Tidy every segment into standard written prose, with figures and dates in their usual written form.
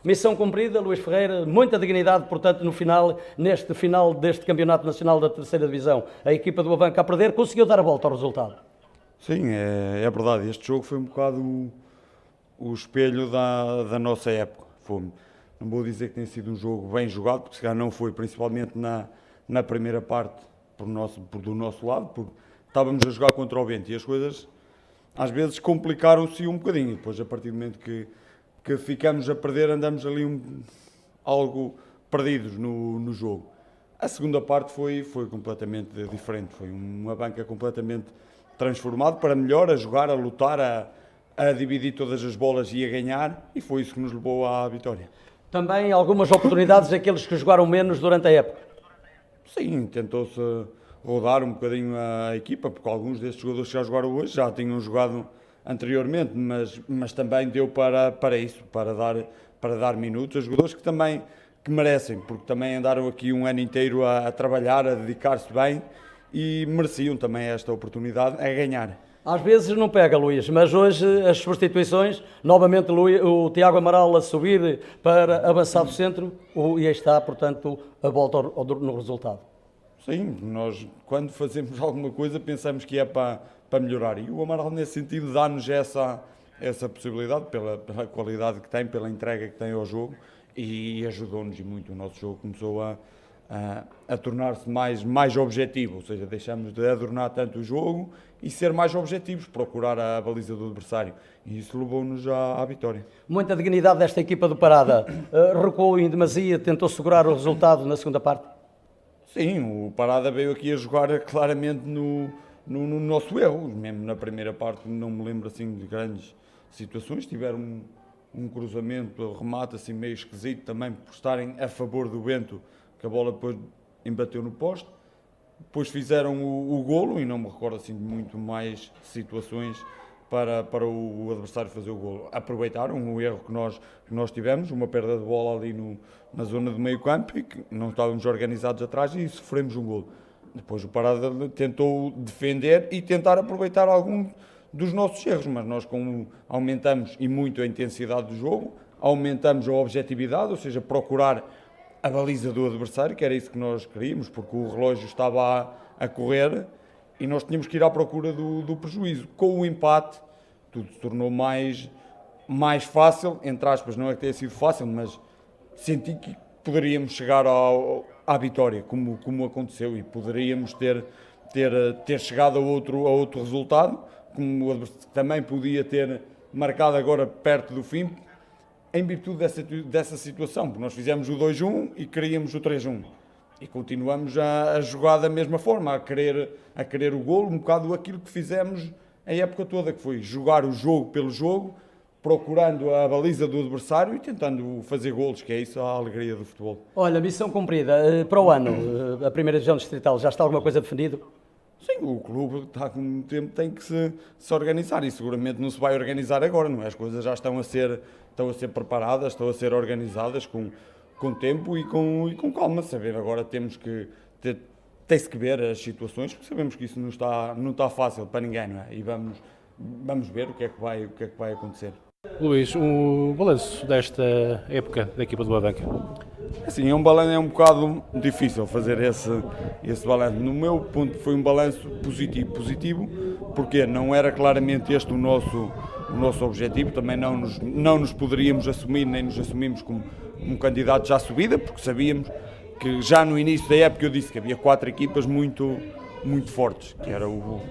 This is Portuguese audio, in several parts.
Missão cumprida, Luís Ferreira, muita dignidade, portanto, neste final deste Campeonato Nacional da Terceira Divisão. A equipa do Abanca a perder conseguiu dar a volta ao resultado. Sim, é verdade. Este jogo foi um bocado o espelho da nossa época. Não vou dizer que tenha sido um jogo bem jogado, porque se calhar não foi, principalmente na primeira parte, do nosso lado, porque estávamos a jogar contra o vento e as coisas às vezes complicaram-se um bocadinho. E depois, a partir do momento que ficamos a perder, andamos ali algo perdidos no jogo. A segunda parte foi completamente diferente. Foi uma banca completamente transformada para melhor, a jogar, a lutar, a dividir todas as bolas e a ganhar, e foi isso que nos levou à vitória. Também algumas oportunidades àqueles que jogaram menos durante a época. Sim, tentou-se rodar um bocadinho a equipa, porque alguns destes jogadores que já jogaram hoje já tinham jogado anteriormente, mas também deu para isso, para dar minutos a jogadores que merecem, porque também andaram aqui um ano inteiro a trabalhar, a dedicar-se bem e mereciam também esta oportunidade a ganhar. Às vezes não pega, Luís, mas hoje as substituições, novamente o Tiago Amaral a subir para avançado centro, e aí está, portanto, a volta no resultado. Sim, nós quando fazemos alguma coisa pensamos que é para melhorar, e o Amaral nesse sentido dá-nos essa possibilidade pela qualidade que tem, pela entrega que tem ao jogo, e ajudou-nos muito. O nosso jogo começou a tornar-se mais objetivo, ou seja, deixamos de adornar tanto o jogo e ser mais objetivos, procurar a baliza do adversário, e isso levou-nos à vitória. Muita dignidade desta equipa do Parada, recuou em demasia, tentou segurar o resultado na segunda parte? Sim, o Parada veio aqui a jogar claramente no nosso erro, mesmo na primeira parte não me lembro assim de grandes situações, tiveram um cruzamento, remate assim meio esquisito também por estarem a favor do vento, que a bola depois embateu no poste. Depois fizeram o golo e não me recordo assim de muito mais situações para o adversário fazer o golo. Aproveitaram o erro que nós tivemos, uma perda de bola ali na zona do meio campo, e que não estávamos organizados atrás, e sofremos um golo. Depois o Parada tentou defender e tentar aproveitar algum dos nossos erros, mas nós aumentamos e muito a intensidade do jogo, aumentamos a objetividade, ou seja, procurar a baliza do adversário, que era isso que nós queríamos, porque o relógio estava a correr e nós tínhamos que ir à procura do prejuízo. Com o empate, tudo se tornou mais fácil, entre aspas, não é que tenha sido fácil, mas senti que poderíamos chegar à vitória, como aconteceu, e poderíamos ter chegado a outro resultado, como o adversário também podia ter marcado agora perto do fim, em virtude dessa situação, porque nós fizemos o 2-1 e queríamos o 3-1. E continuamos a jogar da mesma forma, a querer o golo, um bocado aquilo que fizemos a época toda, que foi jogar o jogo pelo jogo, procurando a baliza do adversário e tentando fazer golos, que é isso a alegria do futebol. Olha, missão cumprida. Para o ano, a primeira divisão distrital, já está alguma coisa definida? Sim, o clube está com um tempo, tem que se organizar, e seguramente não se vai organizar agora, não é? As coisas já estão a ser preparadas, estão a ser organizadas com tempo e com calma. Saber agora tem-se que ver as situações, porque sabemos que isso não está fácil para ninguém, não é? E vamos ver o que é que vai acontecer. Luís, o balanço desta época da equipa do Abanca? Assim, é um bocado difícil fazer esse balanço. No meu ponto foi um balanço positivo, porque não era claramente este o nosso objetivo, também não nos poderíamos assumir, nem nos assumimos como um candidato já à subida, porque sabíamos que já no início da época eu disse que havia 4 equipas muito fortes, que era o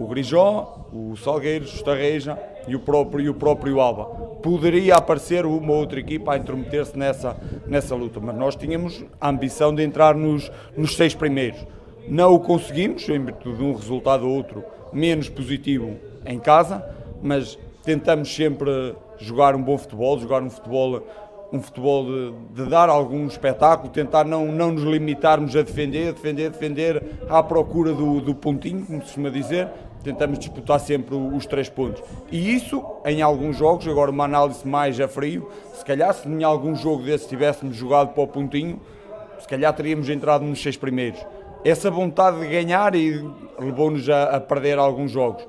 Grijó, o Salgueiros, o Estarreja e o próprio Alba. Poderia aparecer uma outra equipa a intrometer-se nessa luta, mas nós tínhamos a ambição de entrar nos 6 primeiros. Não o conseguimos, em virtude de um resultado ou outro menos positivo em casa, mas tentamos sempre jogar um bom futebol, um futebol de dar algum espetáculo, tentar não nos limitarmos a defender à procura do pontinho, como se costuma dizer. Tentamos disputar sempre os 3 pontos. E isso, em alguns jogos, agora uma análise mais a frio, se calhar se em algum jogo desse tivéssemos jogado para o pontinho, se calhar teríamos entrado nos 6 primeiros. Essa vontade de ganhar levou-nos a perder alguns jogos.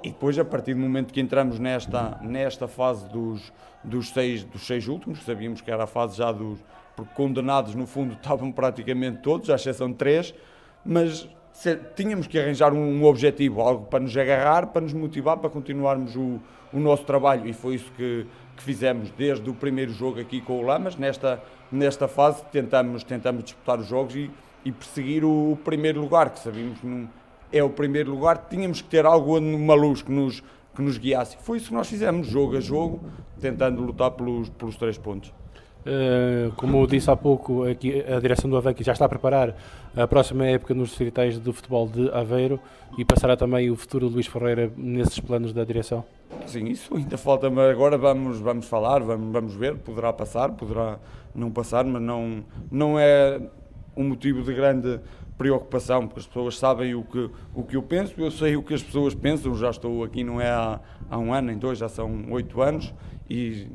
E depois, a partir do momento que entramos nesta fase dos seis últimos, sabíamos que era a fase já porque condenados no fundo estavam praticamente todos, à exceção de 3, mas tínhamos que arranjar um objetivo, algo para nos agarrar, para nos motivar, para continuarmos o nosso trabalho, e foi isso que fizemos desde o primeiro jogo aqui com o Lamas. Nesta fase tentamos disputar os jogos e perseguir o primeiro lugar, que sabíamos que não é o primeiro lugar, tínhamos que ter algo, uma luz que nos guiasse. Foi isso que nós fizemos, jogo a jogo, tentando lutar pelos 3 pontos. Como disse há pouco, aqui a direção do Avanca já está a preparar a próxima época nos distritais do futebol de Aveiro, e passará também o futuro de Luís Ferreira nesses planos da direção? Sim, isso ainda falta, mas agora vamos falar, vamos ver, poderá passar, poderá não passar, mas não é um motivo de grande preocupação, porque as pessoas sabem o que eu penso, eu sei o que as pessoas pensam, já estou aqui, não é há 1 ano, nem 2, já são 8 anos, e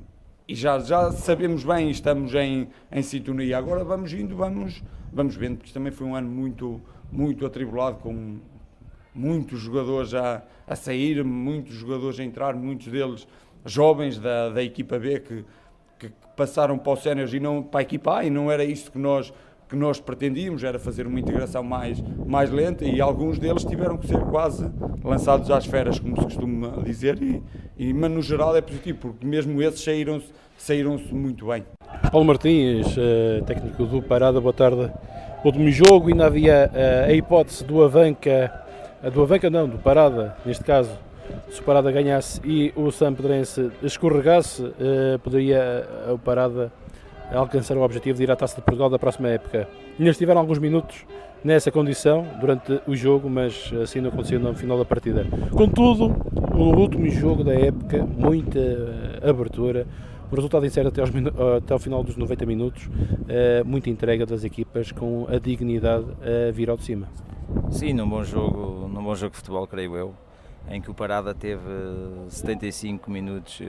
já sabemos bem, estamos em sintonia. Agora vamos indo, vamos vendo, porque isto também foi um ano muito atribulado, com muitos jogadores a sair, muitos jogadores a entrar, muitos deles jovens da equipa B que passaram para o sénior e não para a equipa A, e não era isso que nós pretendíamos, era fazer uma integração mais lenta, e alguns deles tiveram que ser quase lançados às feras, como se costuma dizer, mas no geral é positivo, porque mesmo esses saíram-se muito bem. Paulo Martins, técnico do Parada, boa tarde. Último jogo, ainda havia a hipótese do Parada, neste caso, se o Parada ganhasse e o Sampedrense escorregasse, poderia o Parada alcançar o objetivo de ir à Taça de Portugal da próxima época. Ainda estiveram alguns minutos nessa condição durante o jogo, mas assim não aconteceu no final da partida. Contudo, o último jogo da época, muita abertura, o resultado incerto até ao final dos 90 minutos, muita entrega das equipas com a dignidade a vir ao de cima. Sim, num bom jogo de futebol, creio eu, em que o Parada teve 75 minutos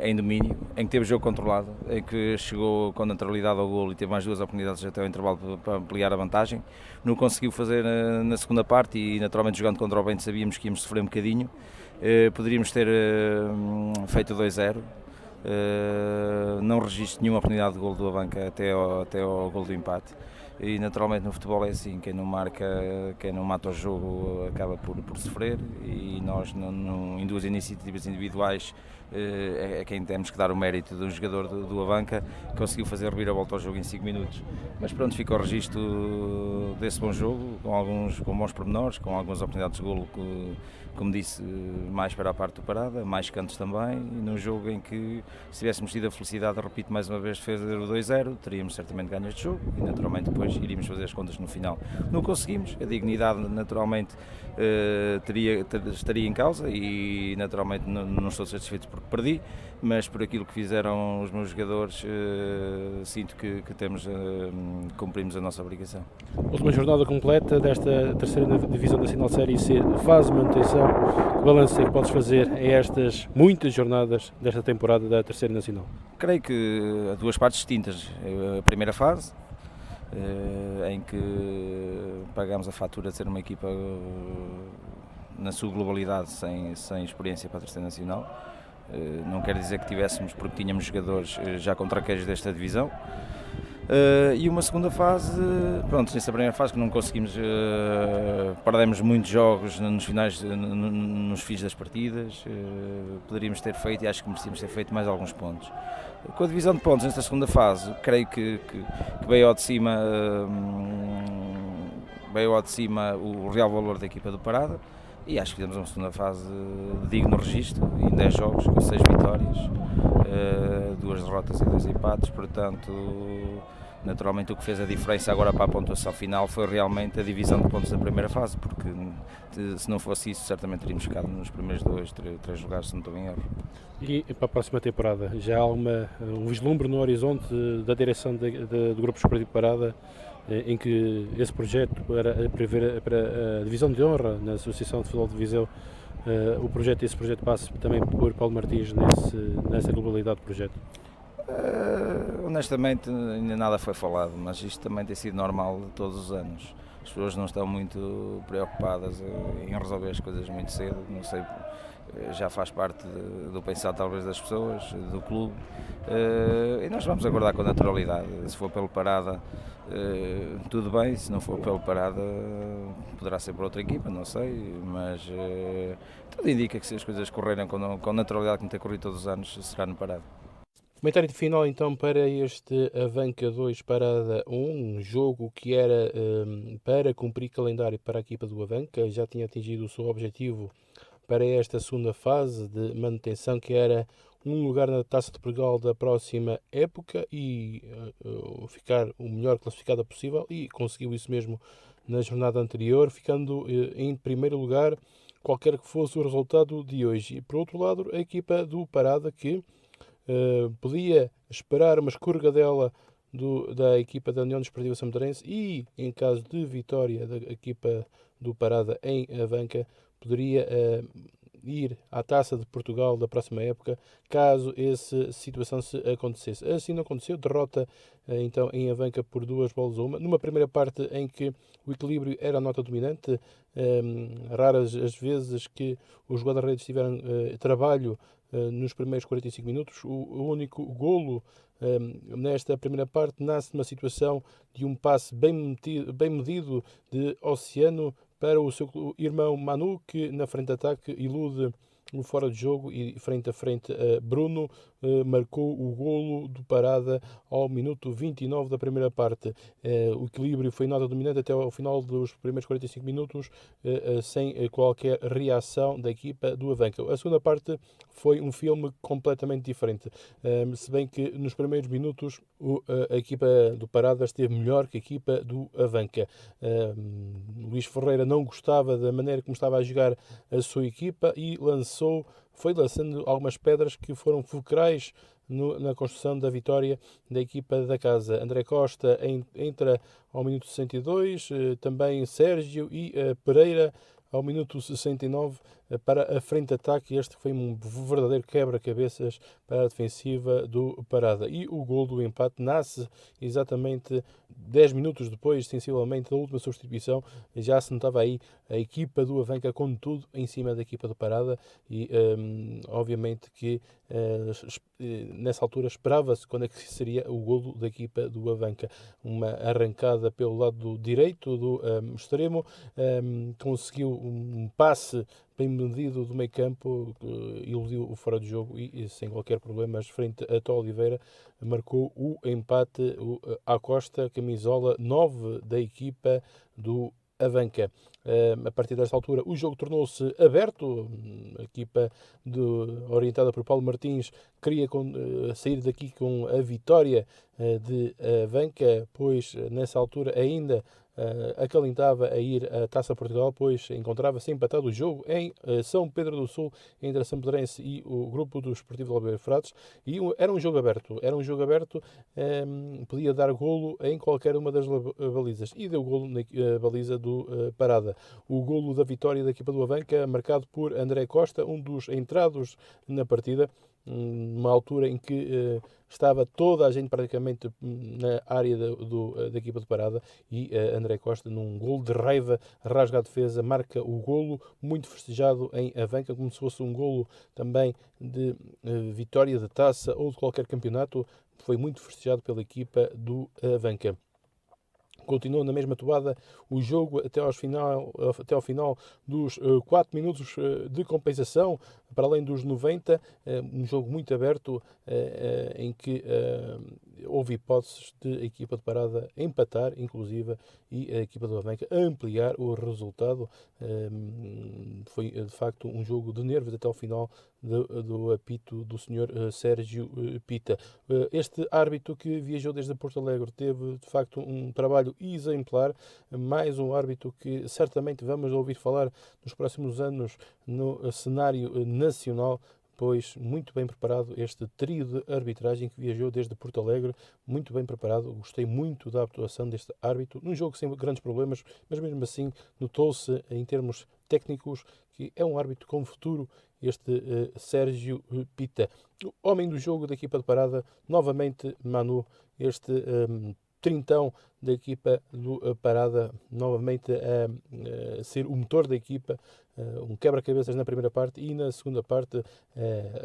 em domínio, em que teve o jogo controlado, em que chegou com naturalidade ao golo e teve mais 2 oportunidades até ao intervalo para ampliar a vantagem. Não conseguiu fazer na segunda parte, e naturalmente jogando contra o Bento sabíamos que íamos sofrer um bocadinho. Poderíamos ter feito 2-0. Não registro nenhuma oportunidade de golo do Avanca até ao golo do empate. E naturalmente no futebol é assim, quem não mata o jogo acaba por sofrer, e nós em 2 iniciativas individuais é quem temos que dar o mérito do jogador do Avanca, que conseguiu fazer reviravolta ao jogo em 5 minutos. Mas pronto, fica o registro desse bom jogo, com bons pormenores, com algumas oportunidades de golo, como disse, mais para a parte do Parada, mais cantos também, e num jogo em que, se tivéssemos tido a felicidade, repito mais uma vez, de fazer o 2-0, teríamos certamente ganho este jogo, e naturalmente depois iríamos fazer as contas no final. Não conseguimos, a dignidade naturalmente estaria em causa, e naturalmente não estou satisfeito porque perdi, mas por aquilo que fizeram os meus jogadores, sinto que cumprimos a nossa obrigação. Última jornada completa desta terceira divisão nacional Série C, fase de manutenção. Que balanço é que podes fazer a estas muitas jornadas desta temporada da terceira nacional? Creio que há 2 partes distintas. A primeira fase, em que pagámos a fatura de ser uma equipa na sua globalidade sem experiência para a terceira nacional. Não quer dizer que tivéssemos, porque tínhamos jogadores já com traquejos desta divisão. E uma segunda fase, pronto, nessa primeira fase que não conseguimos, perdemos muitos jogos nos fins das partidas, poderíamos ter feito, e acho que merecíamos ter feito mais alguns pontos. Com a divisão de pontos nesta segunda fase, creio que veio ao de cima o real valor da equipa do Parada, e acho que fizemos uma segunda fase de digno registro, em 10 jogos, com 6 vitórias, 2 derrotas e 2 empates, portanto, naturalmente o que fez a diferença agora para a pontuação final foi realmente a divisão de pontos da primeira fase, porque se não fosse isso, certamente teríamos ficado nos primeiros 2, 3 lugares, se não estou em erro. E para a próxima temporada, já há um vislumbre no horizonte da direção do Grupo Esportivo Parada, em que esse projeto para a divisão de honra na Associação de Futebol de Viseu, esse projeto passa também por Paulo Martins nessa globalidade do projeto? Honestamente ainda nada foi falado, mas isto também tem sido normal todos os anos. as pessoas não estão muito preocupadas em resolver as coisas muito cedo, não sei, já faz parte do pensar talvez das pessoas, do clube, e nós vamos aguardar com naturalidade. Se for pelo Parada, tudo bem, se não for pelo Parada poderá ser por outra equipa, não sei, mas tudo indica que se as coisas correrem com naturalidade como tem corrido todos os anos, será no Parada. Comentário final então para este Avanca 2 Parada 1, um jogo que era para cumprir calendário para a equipa do Avanca, já tinha atingido o seu objetivo para esta segunda fase de manutenção, que era um lugar na Taça de Portugal da próxima época e ficar o melhor classificado possível, e conseguiu isso mesmo na jornada anterior, ficando em primeiro lugar, qualquer que fosse o resultado de hoje. E por outro lado, a equipa do Parada, que podia esperar uma escorregadela da equipa da União Desportiva Samotarense e, em caso de vitória da equipa do Parada em Avanca, poderia ir à Taça de Portugal da próxima época, caso essa situação se acontecesse. Assim não aconteceu, derrota então em Avanca por 2-1, numa primeira parte em que o equilíbrio era a nota dominante, raras as vezes que os guarda-redes tiveram trabalho nos primeiros 45 minutos. O único golo nesta primeira parte nasce numa situação de um passe bem medido de Oceano para o seu irmão Manu, que na frente de ataque ilude o fora de jogo e frente a frente Bruno marcou o golo do Parada ao minuto 29 da primeira parte. O equilíbrio foi nota dominante até ao final dos primeiros 45 minutos, sem qualquer reação da equipa do Avanca. A segunda parte foi um filme completamente diferente, se bem que nos primeiros minutos a equipa do Parada esteve melhor que a equipa do Avanca. Luís Ferreira não gostava da maneira como estava a jogar a sua equipa e foi lançando algumas pedras que foram fulcrais na construção da vitória da equipa da casa. André Costa entra ao minuto 62, também Sérgio e Pereira ao minuto 69 para a frente de ataque. Este foi um verdadeiro quebra-cabeças para a defensiva do Parada. E o gol do empate nasce exatamente 10 minutos depois, sensivelmente, da última substituição. Já se notava aí a equipa do Avanca com tudo em cima da equipa do Parada e obviamente que nessa altura esperava-se quando é que seria o golo da equipa do Avanca. Uma arrancada pelo lado direito do extremo, conseguiu um passe bem medido do meio campo, iludiu o fora de jogo e sem qualquer problema, frente a Tó Oliveira, marcou o empate à Costa, camisola 9 da equipa do Avanca. A partir desta altura o jogo tornou-se aberto. A equipa orientada por Paulo Martins queria sair daqui com a vitória de Avanca, pois nessa altura ainda acalentava a ir à Taça Portugal, pois encontrava-se empatado o jogo em São Pedro do Sul entre a Samotarense e o grupo do Esportivo de Oliveira Frades, e era um jogo aberto, podia dar golo em qualquer uma das balizas, e deu golo na baliza do Parada. O golo da vitória da equipa do Avanca, marcado por André Costa, um dos entrados na partida, numa altura em que estava toda a gente praticamente na área da equipa de Parada, e André Costa, num golo de raiva, rasga a defesa, marca o golo, muito festejado em Avanca, como se fosse um golo também de vitória de taça ou de qualquer campeonato. Foi muito festejado pela equipa do Avanca. Continuou na mesma toada o jogo até ao final dos 4 minutos de compensação, para além dos 90, um jogo muito aberto, em que houve hipóteses de a equipa de Parada empatar, inclusive, e a equipa do Avanca ampliar o resultado. Foi de facto um jogo de nervos até ao final do apito do Sr. Sérgio Pita. Este árbitro que viajou desde Porto Alegre teve de facto um trabalho exemplar, mais um árbitro que certamente vamos ouvir falar nos próximos anos no cenário nacional, pois muito bem preparado este trio de arbitragem que viajou desde Porto Alegre, muito bem preparado. Gostei muito da atuação deste árbitro, num jogo sem grandes problemas, mas mesmo assim notou-se em termos técnicos que é um árbitro com futuro, este Sérgio Pita. O homem do jogo da equipa de Parada, novamente Manu, este trintão da equipa do Parada, novamente a ser o motor da equipa, um quebra-cabeças na primeira parte, e na segunda parte,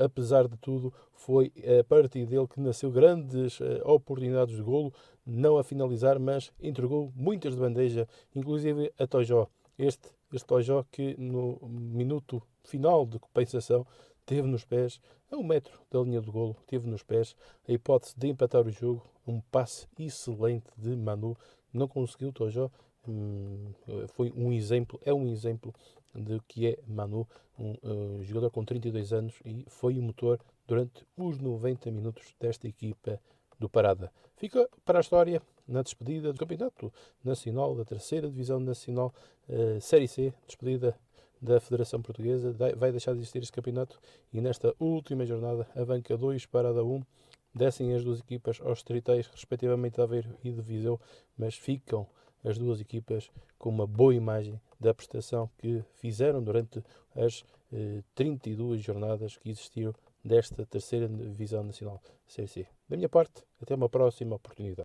apesar de tudo, foi a partir dele que nasceu grandes oportunidades de golo, não a finalizar, mas entregou muitas de bandeja, inclusive a Tojó. Este Tojó que no minuto final de compensação teve nos pés, a 1 metro da linha do golo, teve nos pés a hipótese de empatar o jogo, um passe excelente de Manu, não conseguiu Tojó, foi um exemplo, é um exemplo de que é Manu, um jogador com 32 anos, e foi o motor durante os 90 minutos desta equipa do Parada. Fica para a história na despedida do Campeonato Nacional, da terceira Divisão Nacional, Série C, despedida da Federação Portuguesa. Vai deixar de existir este campeonato, e nesta última jornada, a banca 2, Parada 1, descem as duas equipas aos distritais, respectivamente de Aveiro e de Viseu, mas ficam as duas equipas com uma boa imagem da prestação que fizeram durante as 32 jornadas que existiram desta terceira Divisão Nacional Série C. Da minha parte, até uma próxima oportunidade.